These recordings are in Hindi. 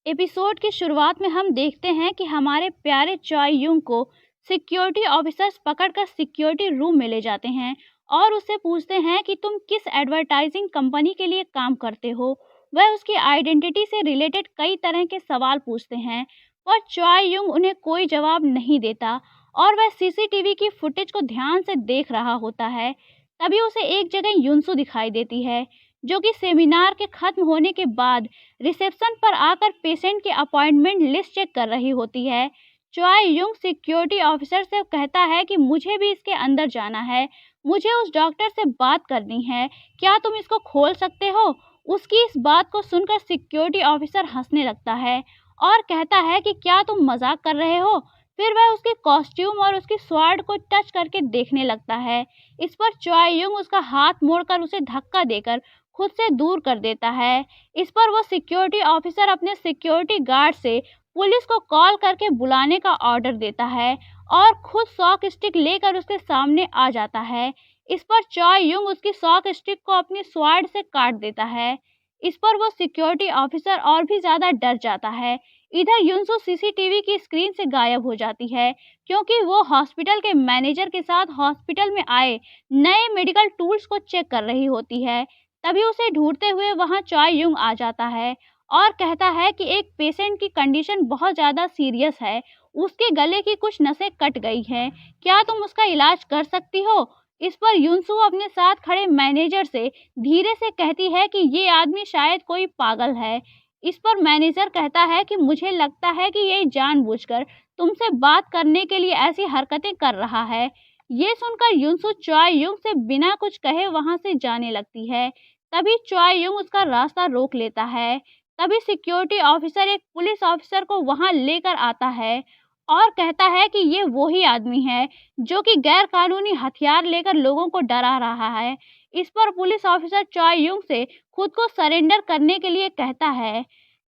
एपिसोड की शुरुआत में हम देखते हैं कि हमारे प्यारे चॉय यूंग को सिक्योरिटी ऑफिसर्स पकड़कर सिक्योरिटी रूम में ले जाते हैं और उससे पूछते हैं कि तुम किस एडवर्टाइजिंग कंपनी के लिए काम करते हो। वह उसकी आइडेंटिटी से रिलेटेड कई तरह के सवाल पूछते हैं, पर चॉय यूंग उन्हें कोई जवाब नहीं देता और वह सीसीटीवी की फुटेज को ध्यान से देख रहा होता है। तभी उसे एक जगह युनसु दिखाई देती है, जो कि सेमिनार के खत्म होने के बाद रिसेप्शन पर आकर पेशेंट की अपॉइंटमेंट लिस्ट चेक कर रही होती है। चॉय यूंग सिक्योरिटी ऑफिसर से कहता है कि मुझे भी इसके अंदर जाना है, मुझे उस डॉक्टर से बात करनी है, क्या तुम इसको खोल सकते हो? उसकी इस बात को सुनकर सिक्योरिटी ऑफिसर हंसने लगता है और कहता है कि क्या तुम मजाक कर रहे हो? फिर वह उसके कॉस्ट्यूम और उसकी स्वॉर्ड को टच करके देखने लगता है। इस पर चॉय यूंग उसका हाथ मोड़कर उसे धक्का देकर खुद से दूर कर देता है। इस पर वो सिक्योरिटी ऑफिसर अपने सिक्योरिटी गार्ड से पुलिस को कॉल करके बुलाने का ऑर्डर देता है और खुद शॉक स्टिक लेकर उसके सामने आ जाता है। इस पर चॉय यूंग उसकी शॉक स्टिक को अपनी स्वॉर्ड से काट देता है। इस पर वो सिक्योरिटी ऑफिसर और भी ज्यादा डर जाता है। इधर युनसु सीसीटीवी की स्क्रीन से गायब हो जाती है, क्योंकि वो हॉस्पिटल के मैनेजर के साथ हॉस्पिटल में आए नए मेडिकल टूल्स को चेक कर रही होती है। तभी उसे ढूंढते हुए वहां चॉय यूंग आ जाता है और कहता है कि एक पेशेंट की कंडीशन बहुत ज़्यादा सीरियस है, उसके गले की कुछ नसें कट गई हैं, क्या तुम उसका इलाज कर सकती हो? इस पर युनसु अपने साथ खड़े मैनेजर से धीरे से कहती है कि ये आदमी शायद कोई पागल है। इस पर मैनेजर कहता है कि मुझे लगता है कि ये जानबूझकर तुमसे बात करने के लिए ऐसी हरकतें कर रहा है। ये सुनकर युनसु चॉय यूंग से बिना कुछ कहे वहां से जाने लगती है। तभी चॉय यूंग उसका रास्ता रोक लेता है। तभी सिक्योरिटी ऑफिसर एक पुलिस ऑफिसर को वहां लेकर आता है और कहता है कि ये वही आदमी है जो कि गैर कानूनी हथियार लेकर लोगों को डरा रहा है। इस पर पुलिस ऑफिसर चॉय यूंग से खुद को सरेंडर करने के लिए कहता है।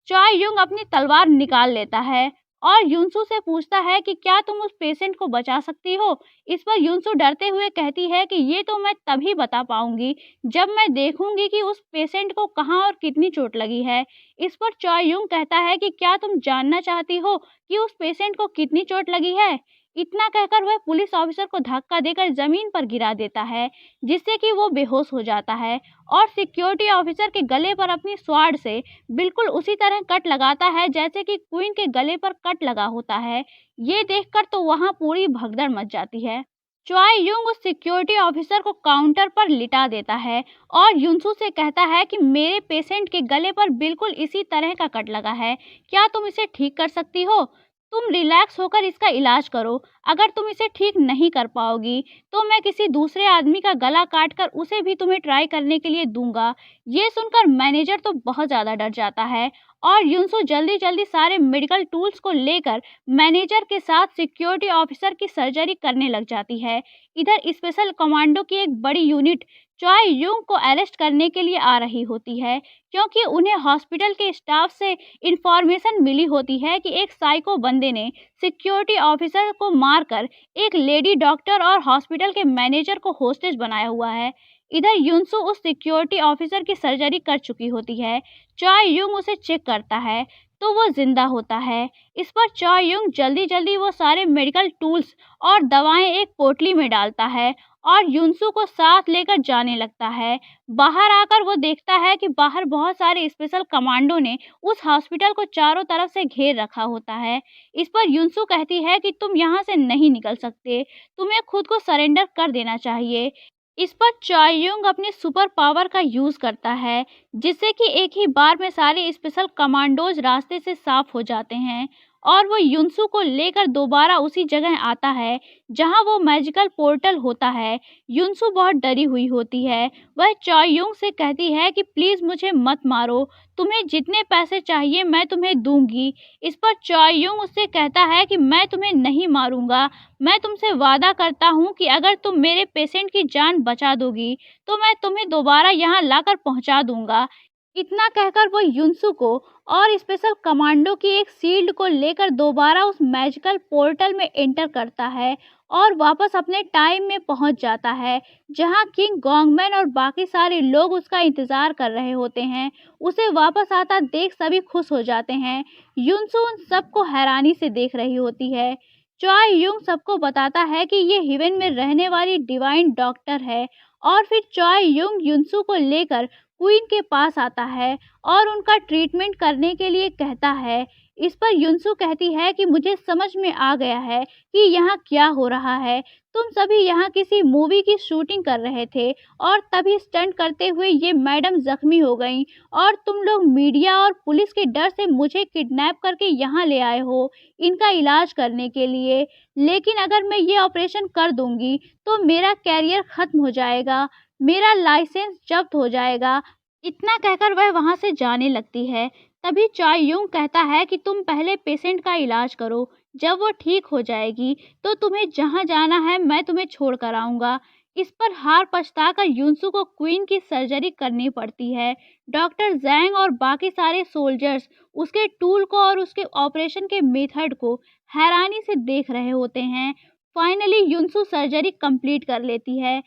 चॉय यूंग अपनी तलवार निकाल लेता है और युनसु से पूछता है कि क्या तुम उस पेशेंट को बचा सकती हो? इस पर युनसु डरते हुए कहती है कि ये तो मैं तभी बता पाऊंगी जब मैं देखूंगी कि उस पेशेंट को कहाँ और कितनी चोट लगी है। इस पर चॉय यूंग कहता है कि क्या तुम जानना चाहती हो कि उस पेशेंट को कितनी चोट लगी है? इतना कहकर वह पुलिस ऑफिसर को धक्का देकर जमीन पर गिरा देता है, जिससे कि वो बेहोश हो जाता है और सिक्योरिटी ऑफिसर के गले पर अपनी स्वॉर्ड से बिल्कुल उसी तरह कट लगाता है जैसे कि क्वीन के गले पर कट लगा होता है। ये देखकर तो वहां पूरी भगदड़ मच जाती है। चॉय यूंग उस सिक्योरिटी ऑफिसर को काउंटर पर लिटा देता है और युनसु से कहता है कि मेरे पेशेंट के गले पर बिल्कुल इसी तरह का कट लगा है, क्या तुम इसे ठीक कर सकती हो? तुम रिलैक्स होकर इसका इलाज करो, अगर तुम इसे ठीक नहीं कर पाओगी तो मैं किसी दूसरे आदमी का गला काटकर उसे भी तुम्हें ट्राई करने के लिए दूंगा। ये सुनकर मैनेजर तो बहुत ज़्यादा डर जाता है और युनसु जल्दी जल्दी सारे मेडिकल टूल्स को लेकर मैनेजर के साथ सिक्योरिटी ऑफिसर की सर्जरी करने लग जाती है। इधर स्पेशल कमांडो की एक बड़ी यूनिट चॉय यूंग को अरेस्ट करने के लिए आ रही होती है, क्योंकि उन्हें हॉस्पिटल के स्टाफ से इंफॉर्मेशन मिली होती है कि एक साइको बंदे ने सिक्योरिटी ऑफिसर को मारकर एक लेडी डॉक्टर और हॉस्पिटल के मैनेजर को होस्टेज बनाया हुआ है। इधर युनसु उस सिक्योरिटी ऑफिसर की सर्जरी कर चुकी होती है। चॉय यूंग उसे चेक करता है तो वो जिंदा होता है। इस पर चॉय यूंग जल्दी जल्दी वो सारे मेडिकल टूल्स और दवाएं एक पोटली में डालता है और युनसु को साथ लेकर जाने लगता है। बाहर आकर वो देखता है कि बाहर बहुत सारे स्पेशल कमांडो ने उस हॉस्पिटल को चारों तरफ से घेर रखा होता है। इस पर युनसु कहती है कि तुम यहाँ से नहीं निकल सकते, तुम्हें खुद को सरेंडर कर देना चाहिए। इस पर चॉय यूंग अपने सुपर पावर का यूज करता है, जिससे कि एक ही बार में सारे स्पेशल कमांडोज रास्ते से साफ हो जाते हैं और वो युनसु को लेकर दोबारा उसी जगह आता है जहां वो मैजिकल पोर्टल होता है। युनसु बहुत डरी हुई होती है। वह चॉय यूंग से कहती है कि प्लीज मुझे मत मारो, तुम्हें जितने पैसे चाहिए मैं तुम्हें दूंगी। इस पर चॉय यूंग उससे कहता है कि मैं तुम्हें नहीं मारूंगा, मैं तुमसे वादा करता हूँ कि अगर तुम मेरे पेशेंट की जान बचा दोगी तो मैं तुम्हें दोबारा यहाँ लाकर पहुँचा दूंगा। इतना कहकर वो युनसु को और स्पेशल कमांडो की एक शील्ड को लेकर दोबारा उस मैजिकल पोर्टल में एंटर करता है और वापस अपने टाइम में पहुंच जाता है, जहां किंग गोंगमैन और बाकी सारे लोग उसका इंतज़ार कर रहे होते हैं। उसे वापस आता देख सभी खुश हो जाते हैं। युनसू उन सबको हैरानी से देख रही होती है। चॉय यूंग सबको बताता है कि ये हिवन में रहने वाली डिवाइन डॉक्टर है, और फिर चॉय यूंग युनसू को लेकर क्वीन के पास आता है और उनका ट्रीटमेंट करने के लिए कहता है। इस पर युनसू कहती है कि मुझे समझ में आ गया है कि यहाँ क्या हो रहा है। तुम सभी यहाँ किसी मूवी की शूटिंग कर रहे थे और तभी स्टंट करते हुए ये मैडम जख्मी हो गईं, और तुम लोग मीडिया और पुलिस के डर से मुझे किडनैप करके यहाँ ले आए हो इनका इलाज करने के लिए। लेकिन अगर मैं ये ऑपरेशन कर दूंगी तो मेरा कैरियर खत्म हो जाएगा, मेरा लाइसेंस जब्त हो जाएगा। इतना कहकर वह वहाँ से जाने लगती है। तभी चॉय यूंग कहता है कि तुम पहले पेशेंट का इलाज करो, जब वो ठीक हो जाएगी तो तुम्हें जहाँ जाना है मैं तुम्हें छोड़ कर आऊँगा। इस पर हार पछताकर युनसू को क्वीन की सर्जरी करनी पड़ती है। डॉक्टर जैंग और बाकी सारे सोल्जर्स उसके टूल को और उसके ऑपरेशन के मेथड को हैरानी से देख रहे होते हैं। फाइनली युनसू सर्जरी कंप्लीट कर लेती है।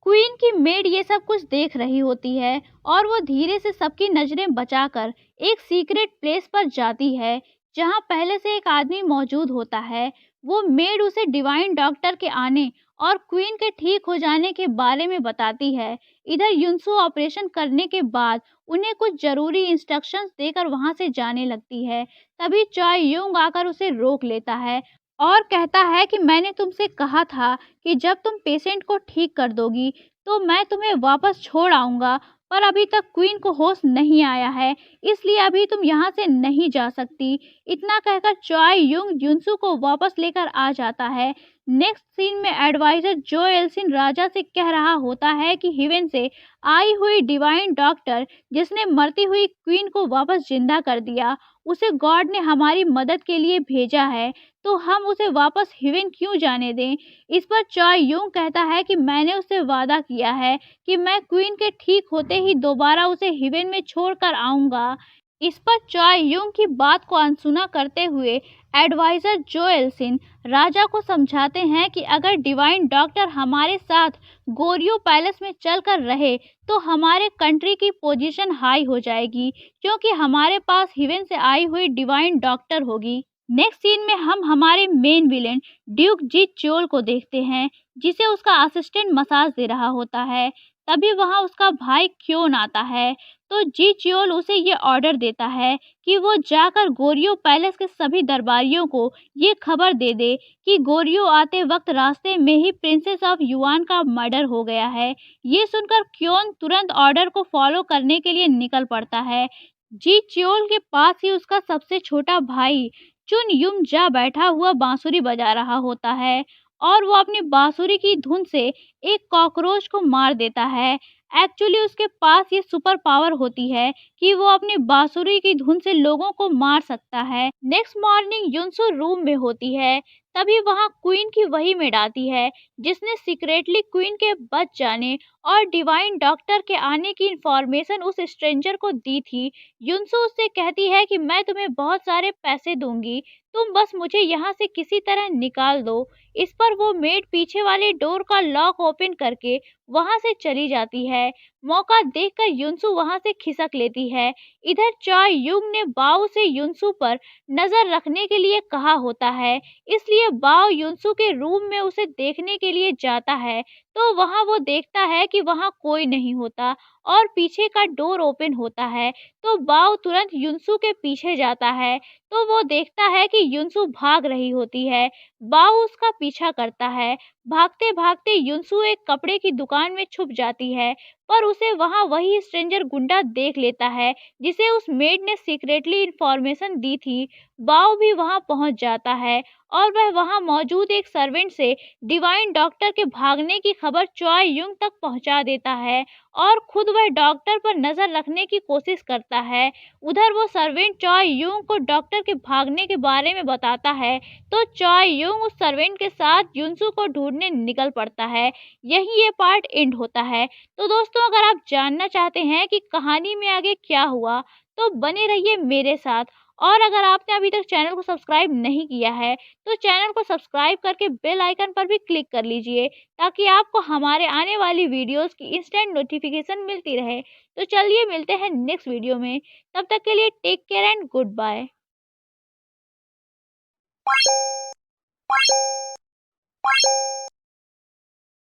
क्वीन की मेड ये सब कुछ देख रही होती है और वो धीरे से सबकी नज़रें बचाकर एक सीक्रेट प्लेस पर जाती है, जहाँ पहले से एक आदमी मौजूद होता है। वो मेड उसे डिवाइन डॉक्टर के आने और क्वीन के ठीक हो जाने के बारे में बताती है। इधर युनसू ऑपरेशन करने के बाद उन्हें कुछ ज़रूरी इंस्ट्रक्शंस देकर वहाँ से जाने लगती है। तभी चॉय यूंग आकर उसे रोक लेता है और कहता है कि मैंने तुमसे कहा था कि जब तुम पेशेंट को ठीक कर दोगी तो मैं तुम्हें वापस छोड़ आऊँगा, पर अभी तक क्वीन को होश नहीं आया है, इसलिए अभी तुम यहाँ से नहीं जा सकती। इतना कहकर चॉय यूंग युनसू को वापस लेकर आ जाता है। नेक्स्ट सीन में एडवाइजर जो एल्सिन राजा से कह रहा होता है कि हिवेन से आई हुई डिवाइन डॉक्टर जिसने मरती हुई क्वीन को वापस जिंदा कर दिया, उसे गॉड ने हमारी मदद के लिए भेजा है, तो हम उसे वापस हिवेन क्यों जाने दें। इस पर चॉय यूंग कहता है कि मैंने उससे वादा किया है कि मैं क्वीन के ठीक होते ही दोबारा उसे हिवेन में छोड़कर आऊँगा। इस पर चॉय यूंग की बात को अनसुना करते हुए एडवाइजर जो एल्सिन राजा को समझाते हैं कि अगर डिवाइन डॉक्टर हमारे साथ गोरियो पैलेस में चलकर रहे तो हमारे कंट्री की पोजीशन हाई हो जाएगी, क्योंकि हमारे पास हिवेन से आई हुई डिवाइन डॉक्टर होगी। नेक्स्ट सीन में हम हमारे मेन विलेन ड्यूक जी च्योल को देखते हैं, जिसे उसका असिस्टेंट मसाज दे रहा होता है। तभी वहाँ उसका भाई क्योन आता है, तो जी च्योल उसे ये ऑर्डर देता है कि वो जाकर गोरियो पैलेस के सभी दरबारियों को ये खबर दे दे कि गोरियो आते वक्त रास्ते में ही प्रिंसेस ऑफ युआन का मर्डर हो गया है। ये सुनकर क्योन तुरंत ऑर्डर को फॉलो करने के लिए निकल पड़ता है। जी च्योल के पास ही उसका सबसे छोटा भाई चुन युम जा बैठा हुआ बांसुरी बजा रहा होता है, और वो अपनी बांसुरी की धुन से एक कॉकरोच को मार देता है। एक्चुअली उसके पास ये सुपर पावर होती है कि वो अपनी बांसुरी की धुन से लोगों को मार सकता है। नेक्स्ट मॉर्निंग युनसू रूम में होती है, तभी वहाँ क्वीन की वही मेड आती है जिसने सीक्रेटली क्वीन के बच जाने और डिवाइन डॉक्टर के आने की इंफॉर्मेशन उस स्ट्रेंजर को दी थी। युनसू उससे कहती है कि मैं तुम्हें बहुत सारे पैसे दूंगी, तुम बस मुझे यहाँ से किसी तरह निकाल दो। इस पर वो मेड पीछे वाले डोर का लॉक ओपन करके वहाँ से चली जाती है। मौका देखकर युनसू वहाँ से खिसक लेती है। इधर चॉय यूंग ने बाओ से युनसू पर नजर रखने के लिए कहा होता है, इसलिए बाओ युनसू के रूम में उसे देखने के लिए जाता है, तो वहाँ वो देखता है कि वहाँ कोई नहीं होता और पीछे का डोर ओपन होता है। तो बाओ तुरंत युनसू के पीछे जाता है, तो वो देखता है कि युनसू भाग रही होती है। बाओ उसका पीछा करता है। भागते भागते युनसू एक कपड़े की दुकान में छुप जाती है, पर उसे वहाँ वही स्ट्रेंजर गुंडा देख लेता है जिसे उस मेड ने सीक्रेटली इंफॉर्मेशन दी थी। बाओ भी वहाँ पहुँच जाता है और वह वहाँ मौजूद एक सर्वेंट से डिवाइन डॉक्टर के भागने की खबर चॉय यूंग तक पहुँचा देता है और खुद वह डॉक्टर पर नजर रखने की कोशिश करता है। उधर वो सर्वेंट चॉय यूंग को डॉक्टर के भागने के बारे में बताता है, तो चॉय यूंग उस सर्वेंट के साथ युनसू को ढूंढने निकल पड़ता है। यही ये पार्ट एंड होता है। तो दोस्तों, अगर आप जानना चाहते हैं कि कहानी में आगे क्या हुआ तो बने रहिए मेरे साथ और अगर आपने अभी तक चैनल को सब्सक्राइब नहीं किया है तो चैनल को सब्सक्राइब करके बेल आइकन पर भी क्लिक कर लीजिए ताकि आपको हमारे आने वाली वीडियोस की इंस्टेंट नोटिफिकेशन मिलती रहे। तो चलिए मिलते हैं नेक्स्ट वीडियो में। तब तक के लिए take care and good bye.